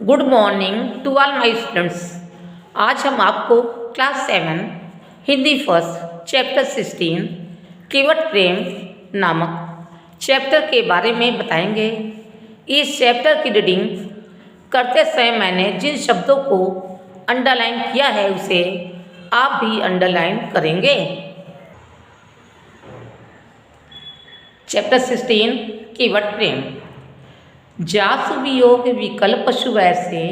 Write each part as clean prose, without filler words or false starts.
Good morning to all my students. आज हम आपको क्लास 7 हिंदी फर्स्ट चैप्टर 16 केवट प्रेम नामक चैप्टर के बारे में बताएंगे। इस चैप्टर की रीडिंग करते समय मैंने जिन शब्दों को अंडरलाइन किया है उसे आप भी अंडरलाइन करेंगे। चैप्टर 16 केवट प्रेम। जासु वियोग विकल पशु वैसे,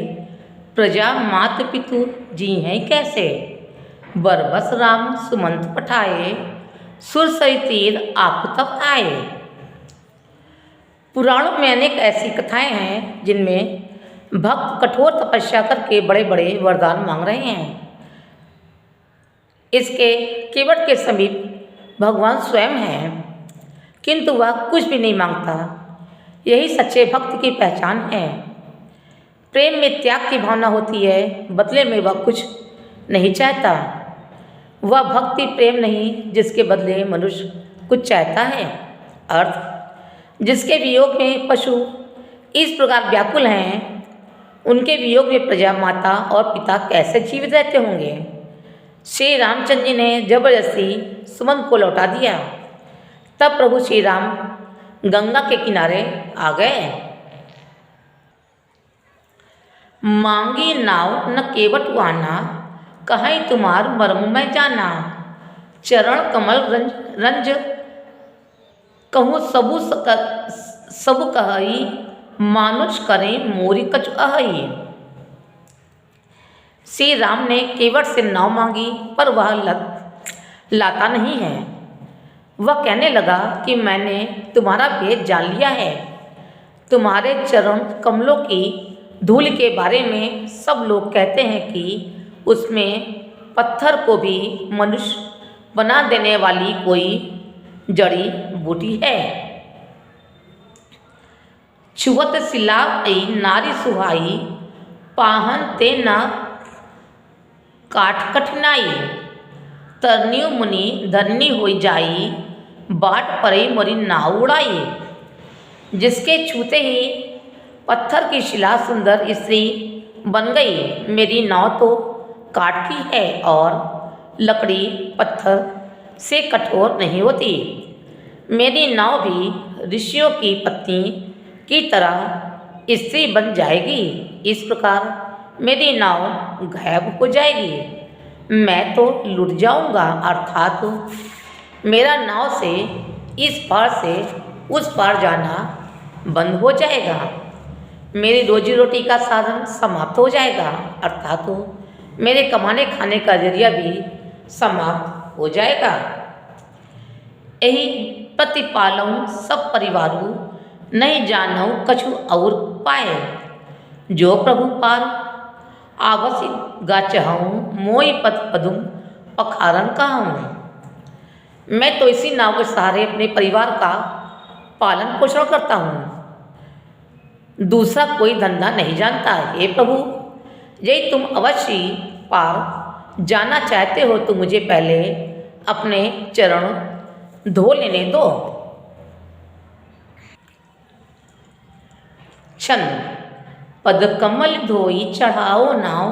प्रजा मात पितु जी हैं कैसे। बरबस राम सुमंत पठाए, सुर सई तीर आप तब आए। पुराणों में अनेक ऐसी कथाएं हैं जिनमें भक्त कठोर तपस्या करके बड़े बड़े वरदान मांग रहे हैं। इसके केवट के समीप भगवान स्वयं हैं, किंतु वह कुछ भी नहीं मांगता। यही सच्चे भक्त की पहचान है। प्रेम में त्याग की भावना होती है, बदले में वह कुछ नहीं चाहता। वह भक्ति प्रेम नहीं जिसके बदले मनुष्य कुछ चाहता है। अर्थ, जिसके वियोग में पशु इस प्रकार व्याकुल हैं, उनके वियोग में प्रजा माता और पिता कैसे जीवित रहते होंगे। श्री रामचंद्र जी ने जबरदस्ती सुमंत को लौटा दिया। तब प्रभु श्री राम गंगा के किनारे आ गए। मांगी नाव न केवट वाना, कहीं तुम्हार मर्म मैं जाना। चरण कमल रंज कहूँ सबु कहई, मानुष करें मोरी कछु अहई। श्री राम ने केवट से नाव मांगी, पर वह लाता नहीं है। वह कहने लगा कि मैंने तुम्हारा भेद जान लिया है। तुम्हारे चरण कमलों की धूल के बारे में सब लोग कहते हैं कि उसमें पत्थर को भी मनुष्य बना देने वाली कोई जड़ी बूटी है। छुअत सिलाई नारी सुहाई, पाहन ते न काठ कठिनाई। तरनियो मुनि धरनी होई जाई, बाट परे मरी नाव उड़ाई। जिसके छूते ही पत्थर की शिला सुंदर स्त्री बन गई। मेरी नाव तो काठ की है और लकड़ी पत्थर से कठोर नहीं होती। मेरी नाव भी ऋषियों की पत्नी की तरह स्त्री बन जाएगी। इस प्रकार मेरी नाव गायब हो जाएगी। मैं तो लुट जाऊंगा, अर्थात मेरा नाव से इस पार से उस पार जाना बंद हो जाएगा। मेरी रोजी रोटी का साधन समाप्त हो जाएगा, अर्थात मेरे कमाने खाने का जरिया भी समाप्त हो जाएगा। यही प्रतिपालऊ सब परिवारू, नहीं जानऊ कछु और पाए। जो प्रभु पार आवसी गाचहूँ, मोई पद पदुम पखारन कहूँ। मैं तो इसी नाव के सहारे अपने परिवार का पालन पोषण करता हूँ, दूसरा कोई धंधा नहीं जानता। हे प्रभु, यदि तुम अवश्य पार जाना चाहते हो तो मुझे पहले अपने चरण धो लेने दो। छंद। पद कमल धोई चढ़ाओ नाव,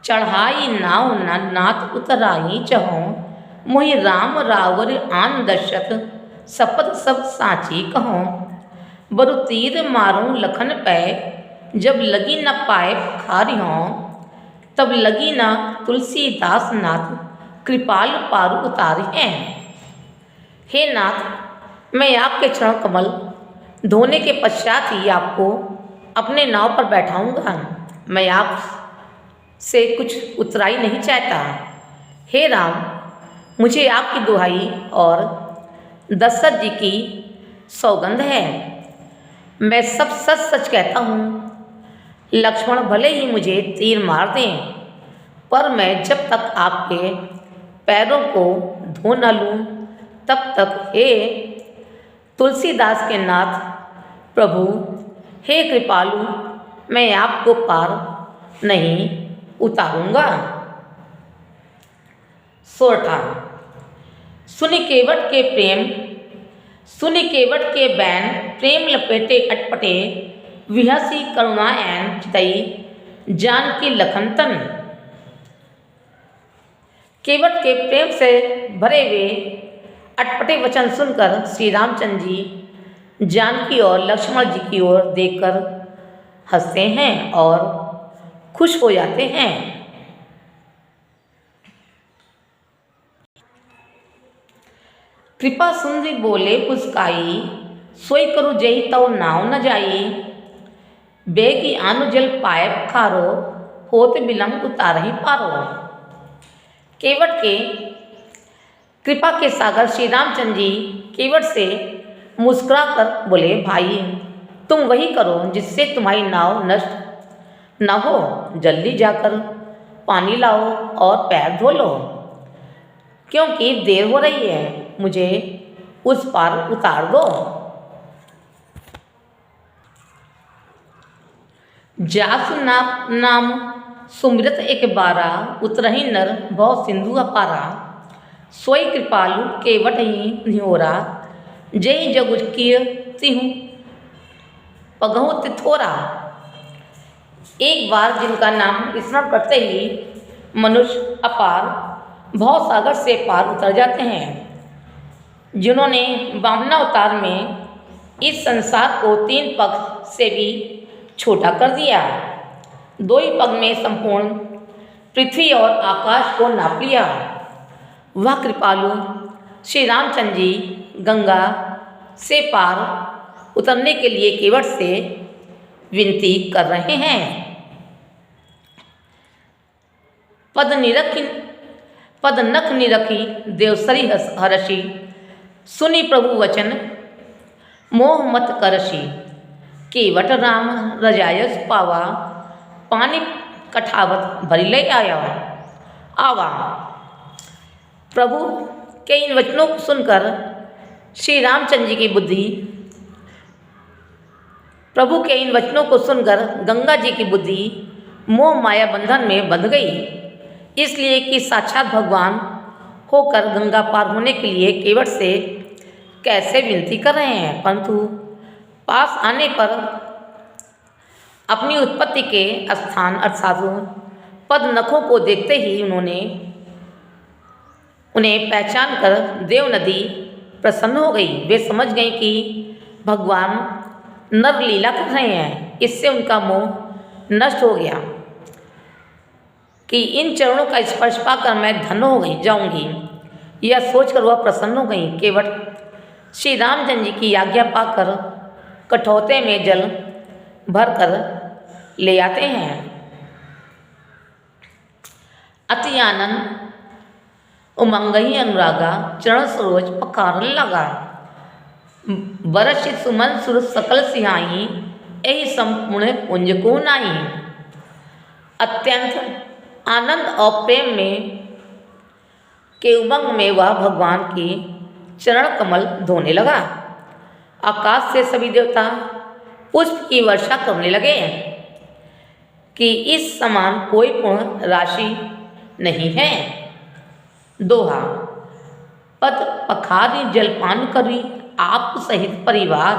चढ़ाई नाव नाथ उतराई चहों। मोहि राम रावर आन दशरथ, सपत सब साची कहों। बरु तीर मारूं लखन पै, जब लगी न पाए पखारियों। तब लगी न तुलसीदास नाथ, कृपाल पारु उतारे हैं। हे नाथ, मैं आपके चरण कमल धोने के पश्चात ही आपको अपने नाव पर बैठाऊंगा। मैं आप से कुछ उतराई नहीं चाहता। हे राम, मुझे आपकी दुहाई और दशरथ जी की सौगंध है। मैं सब सच सच कहता हूँ। लक्ष्मण भले ही मुझे तीर मार दें, पर मैं जब तक आपके पैरों को धो न लूँ तब तक हे तुलसीदास के नाथ प्रभु, हे कृपालु, मैं आपको पार नहीं उतारूंगा। सोरठा। सुनि केवट के प्रेम, सुनि केवट के बैन, प्रेम लपेटे अटपटे। विहसी करुणा एन चितई जानकी लखन तन। केवट के प्रेम से भरे हुए अटपटे वचन सुनकर श्री रामचंद्र जी जानकी और लक्ष्मण जी की ओर देखकर हंसते हैं और खुश हो जाते हैं। कृपा सुंदरी बोले पुस्काई, सोई करू जही तव नाव न जाई। बेगी आनु जल पायब खारो, होत बिलम उतारही पारो। केवट के कृपा के सागर श्री रामचंद्र जी केवट से मुस्कुरा कर बोले, भाई तुम वही करो जिससे तुम्हारी नाव नष्ट न हो। जल्दी जाकर पानी लाओ और पैर धो लो, क्योंकि देर हो रही है। मुझे उस पार उतार दो। जासु नाम सुमृत एक बारा, उतरही नर भव सिंधु अपारा। सोई कृपालु केवट ही निहोरा, जय जगु कीर्तिहु पगहु तिथोरा। एक बार जिनका नाम स्मरण करते ही मनुष्य अपार भव सागर से पार उतर जाते हैं, जिन्होंने वामनावतार में इस संसार को 3 पग से भी छोटा कर दिया। 2 ही पग में संपूर्ण पृथ्वी और आकाश को नाप लिया। वह कृपालु श्री रामचंद्र जी गंगा से पार उतरने के लिए केवट से विनती कर रहे हैं। पद नख निरखी देवसरी हरषि, सुनी प्रभु वचन मोह मत करषि। केवट राम रजायस पावा, पानी कठावत भरी ले आवा। प्रभु के इन वचनों को सुनकर श्री रामचंद्र जी की बुद्धि प्रभु के इन वचनों को सुनकर गंगा जी की बुद्धि मोह माया बंधन में बंध गई। इसलिए कि साक्षात भगवान होकर गंगा पार होने के लिए केवट से कैसे विनती कर रहे हैं, परंतु पास आने पर अपनी उत्पत्ति के स्थान अर्थात पद नखों को देखते ही उन्हें पहचान कर देव नदी प्रसन्न हो गई। वे समझ गई कि भगवान नर लीला कर रहे हैं। इससे उनका मोह नष्ट हो गया कि इन चरणों का स्पर्श पाकर मैं धन्य हो गई जाऊंगी। यह सोचकर वह प्रसन्न हो गई। केवट श्री रामचंद्र जी की आज्ञा पाकर कठौते में जल भरकर ले आते हैं। अति आनंद उमंगही अनुरागा, चरण सरोज पखारन लगा। बरस सुमन सुर सकल सिहाई, यही संपूर्ण पुंज को नाई। अत्यंत आनंद और प्रेम में के उमंग में वह भगवान की चरण कमल धोने लगा। आकाश से सभी देवता पुष्प की वर्षा करने लगे कि इस समान कोई पूर्ण राशि नहीं है। दोहा। पद पखारी जलपान करी आप सहित परिवार,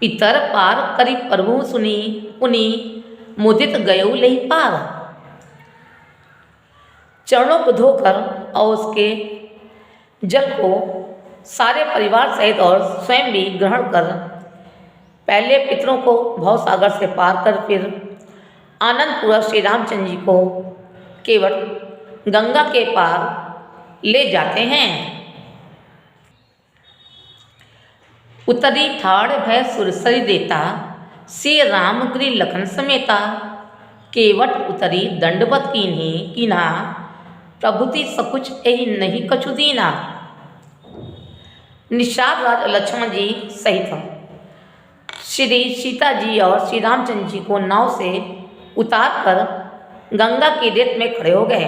पितर पार करी प्रभु सुनी पुनि मुदित गयो लही पार। चरणों को धोकर और उसके जल को सारे परिवार सहित और स्वयं भी ग्रहण कर पहले पितरों को भवसागर से पार कर फिर आनंदपूर्वक श्री रामचंद्र जी को केवट गंगा के पार ले जाते हैं। उतरी ठाड़ भय सुरसरी देता, श्री रामगिरी लखन समेता। केवट उतरी दंडवत कीन्हा, प्रभुति सकुच एहि नहीं कछु दीना। निषाद राज लक्ष्मण जी सहित श्री सीता जी और श्री रामचंद्र जी को नाव से उतार कर गंगा की रेत में खड़े हो गए।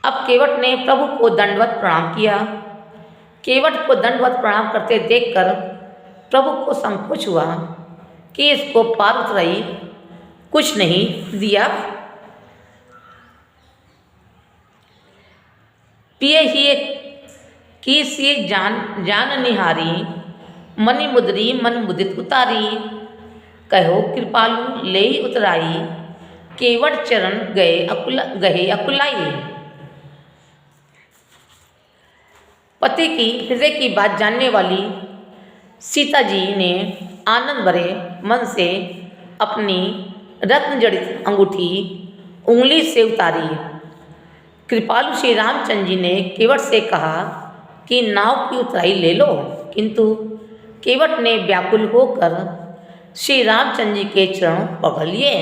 अब केवट ने प्रभु को दंडवत प्रणाम किया। केवट को दंडवत प्रणाम करते देखकर प्रभु को संकोच हुआ कि इसको पार उतराई कुछ नहीं दिया। पिए ही की सी जान निहारी, मनि मुद्री मन मुदित उतारी, कहो कृपालु ले उतराई, केवट चरण गहे अकुलाई। पति की हृदय की बात जानने वाली सीता जी ने आनंद भरे मन से अपनी रत्न जड़ित अंगूठी उंगली से उतारी। कृपालु श्री रामचंद्र जी ने केवट से कहा कि नाव की उतराई ले लो, किंतु केवट ने व्याकुल होकर श्री रामचंद्र जी के चरण पकड़ लिए।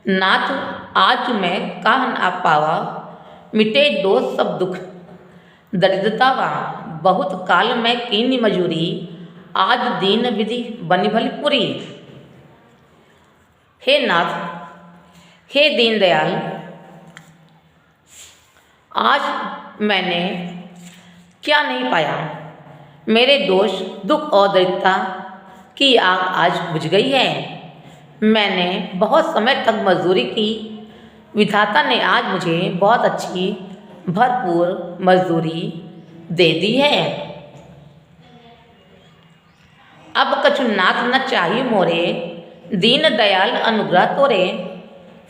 नाथ आज मैं काह ना पावा, मिटे दोष सब दुख दरिद्रतावा, बहुत काल में कीनी मजूरी, आज दीन विधि बनी भली पूरी। हे नाथ, हे दीनदयाल, आज मैंने क्या नहीं पाया। मेरे दोष दुख और दरिद्रता की आग आज बुझ गई है। मैंने बहुत समय तक मजदूरी की, विधाता ने आज मुझे बहुत अच्छी भरपूर मजदूरी दे दी है। अब कछु नाथ न चाहिए मोरे, दीन दयाल अनुग्रह तोरे,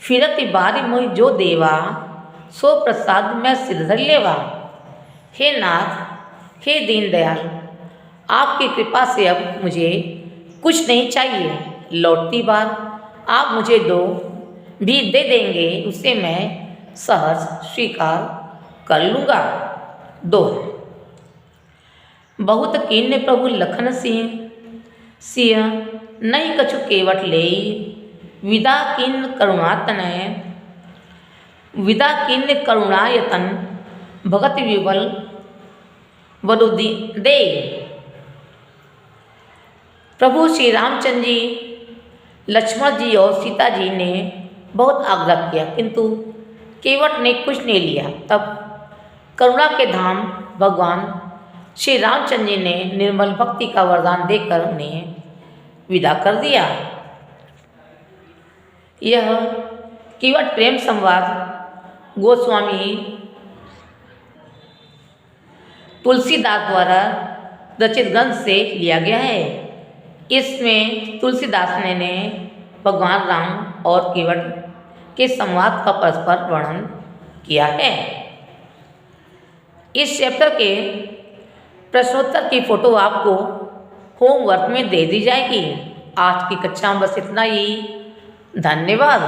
फिरति बारी मोहि जो देवा, सो प्रसाद मैं सिर धर लेवा। हे नाथ, हे दीन दयाल, आपकी कृपा से अब मुझे कुछ नहीं चाहिए। लौटती बार आप मुझे दो भी दे देंगे, उसे मैं सहर्ष स्वीकार कर लूँगा। दो बहुत कीन्य प्रभु लखन सिंह नहीं कछु केवट ले, विदा किन्न करुणा तनय, विदा किन्न करुणायतन, भगत विबल वरुदि दे। प्रभु श्री रामचंद्र जी, लक्ष्मण जी और सीता जी ने बहुत आग्रह किया, किंतु केवट ने कुछ नहीं लिया। तब करुणा के धाम भगवान श्री रामचंद्र जी ने निर्मल भक्ति का वरदान देकर उन्हें विदा कर दिया। यह केवट प्रेम संवाद गोस्वामी तुलसीदास द्वारा रचित ग्रंथ से लिया गया है। इसमें तुलसीदास ने भगवान राम और केवट के संवाद का परस्पर वर्णन किया है। इस चैप्टर के प्रश्नोत्तर की फोटो आपको होमवर्क में दे दी जाएगी। आज की कक्षा में बस इतना ही। धन्यवाद।